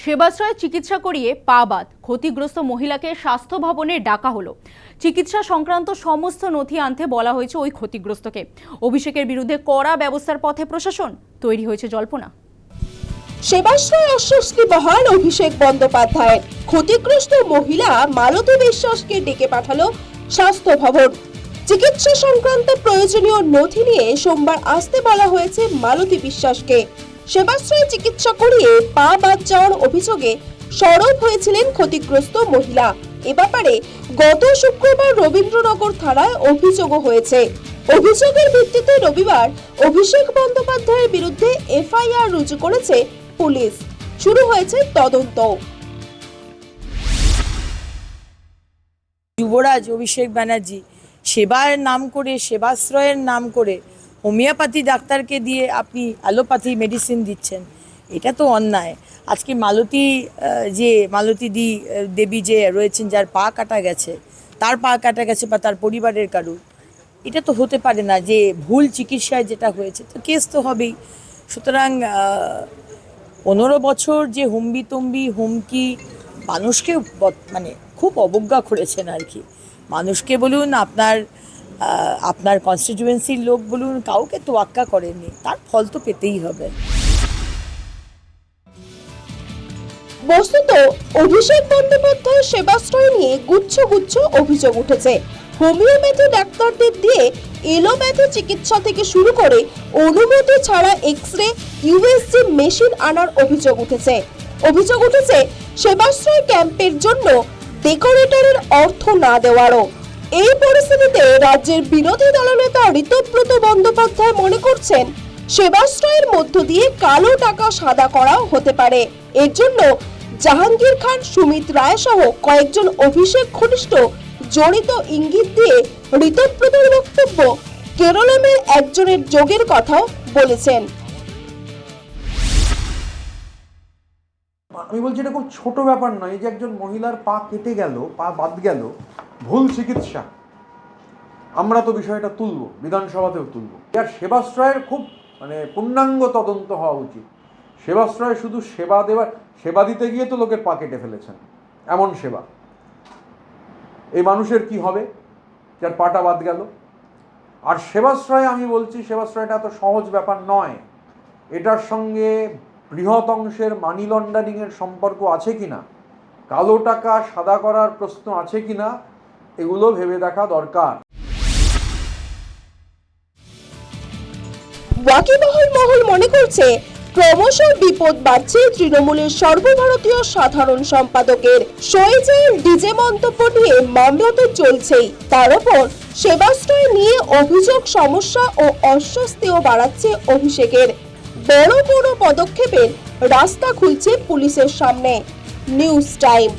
সেবাশ্রয়ে চিকিৎসা করিয়ে পা বাদ ক্ষতিগ্রস্ত মহিলাকে স্বাস্থ্য ভবনে ডাকা হলো। চিকিৎসা সংক্রান্ত সমস্ত নথি আনতে বলা হয়েছে ওই ক্ষতিগ্রস্তকে। অভিষেকের বিরুদ্ধে কড়া ব্যবস্থার পথে প্রশাসন। তৈরি হয়েছে জল্পনা। সেবাশ্রয় অস্বস্তি বহাল অভিষেক বন্দ্যোপাধ্যায়ের। ক্ষতিগ্রস্ত মহিলা মালতী বিশ্বাসকে ডেকে পাঠালো স্বাস্থ্য ভবন। চিকিৎসা সংক্রান্ত প্রয়োজনীয় নথি নিয়ে সোমবার আসতে বলা হয়েছে মালতী বিশ্বাসকে। সেবাশ্রয়ে চিকিৎসা করিয়ে পা বাদ যাওয়ার অভিযোগে সরব হয়েছিলেন ক্ষতিগ্রস্ত মহিলা। এ ব্যাপারে গত শুক্রবার রবীন্দ্রনগর থানায় অভিযোগও হয়েছে। অভিযোগের ভিত্তিতে রবিবার অভিষেক বন্দ্যোপাধ্যায়ের বিরুদ্ধে এফআইআর রুজু করেছে পুলিশ। শুরু হয়েছে তদন্ত। যুবরাজ অভিষেক ব্যানার্জি সেবার নাম করে, সেবাশ্রয়ের নাম করে হোমিওপ্যাথি ডাক্তারকে দিয়ে আপনি অ্যালোপ্যাথি মেডিসিন দিচ্ছেন, এটা তো অন্যায়। আজকে মালতী দেবী যে রয়েছেন, যার পা কাটা গেছে, তার পা কাটা গেছে বা তার পরিবারের কারুর, এটা তো হতে পারে না যে ভুল চিকিৎসায় যেটা হয়েছে, তো কেস তো হবেই। সুতরাং 15 বছর যে হুমকি মানুষকে মানে খুব অবজ্ঞা করেছেন আর কি। মানুষকে বলুন, আপনার কনস্টিটিউয়েন্সির লোক বলুন, কাউকে তোয়াক্কা করেননি, তার ফল তো পেতেই হবে। বস্তুত অভিষেক বন্দ্যোপাধ্যায়ের সেবাশ্রয় নিয়ে গুচ্ছ অভিযোগ উঠেছে। হোমিওপ্যাথি ডাক্তারদের দিয়ে এলোপ্যাথি চিকিৎসা থেকে শুরু করে অনুমতি ছাড়া এক্স-রে, ইউএসজি মেশিন আনার অভিযোগ উঠেছে সেবাশ্রয় ক্যাম্পের জন্য ডেকোরেটরের অর্থ না দেওয়ারও। এই পরিস্থিতিতে রাজ্যের বিরোধী দলনেতা ঋতব্রত বন্দ্যোপাধ্যায় মনে করছেন সেবাশ্রয়ের মধ্য দিয়ে কালো টাকা সাদা করাও হতে পারে। এর জন্য জাহাঙ্গীর খান, সুমিত রায় সহ কয়েকজন অভিষেক ঘনিষ্ঠ জড়িত ইঙ্গিত দিয়ে ঋতব্রতর বক্তব্য কেরলের একজনের যোগের কথাও বলেছেন। আমি বলছি এটা খুব ছোট ব্যাপার নয়। এই যে একজন মহিলার পা কেটে গেল, পা বাদ গেল, ভুল চিকিৎসা, আমরা তো বিষয়টা তুলব, বিধানসভাতেও তুলব। আর সেবাশ্রয়ের খুব পূর্ণাঙ্গ তদন্ত হওয়া উচিত। সেবাশ্রয় শুধু সেবা দিতে গিয়ে তো লোকের পা কেটে ফেলেছেন, এমন সেবা। এই মানুষের কি হবে যার পাটা বাদ গেল? আর সেবাশ্রয়, আমি বলছি সেবাশ্রয়টা এত সহজ ব্যাপার নয়। এটার সঙ্গে বৃহৎ অংশের মানি লন্ডারিংয়ের সম্পর্ক আছে কিনা, কালো টাকা সাদা করার প্রশ্ন আছে কিনা, এগুলো ভেবে দেখা দরকার। ওয়াকিবহাল মহল মনে করছে ক্রমশ বিপদ বাড়ছে তৃণমূলের সর্বভারতীয় সাধারণ সম্পাদকের। শোয়েজের ডিজে মন্তব্য নিয়ে মামলা তো চলছেই, তার উপর সেবাশ্রয় নিয়ে অভিযোগ, সমস্যা ও অস্বস্তিও বাড়াচ্ছে অভিষেকের। বড় পদক্ষেপের রাস্তা খুলছে পুলিশের সামনে। News time.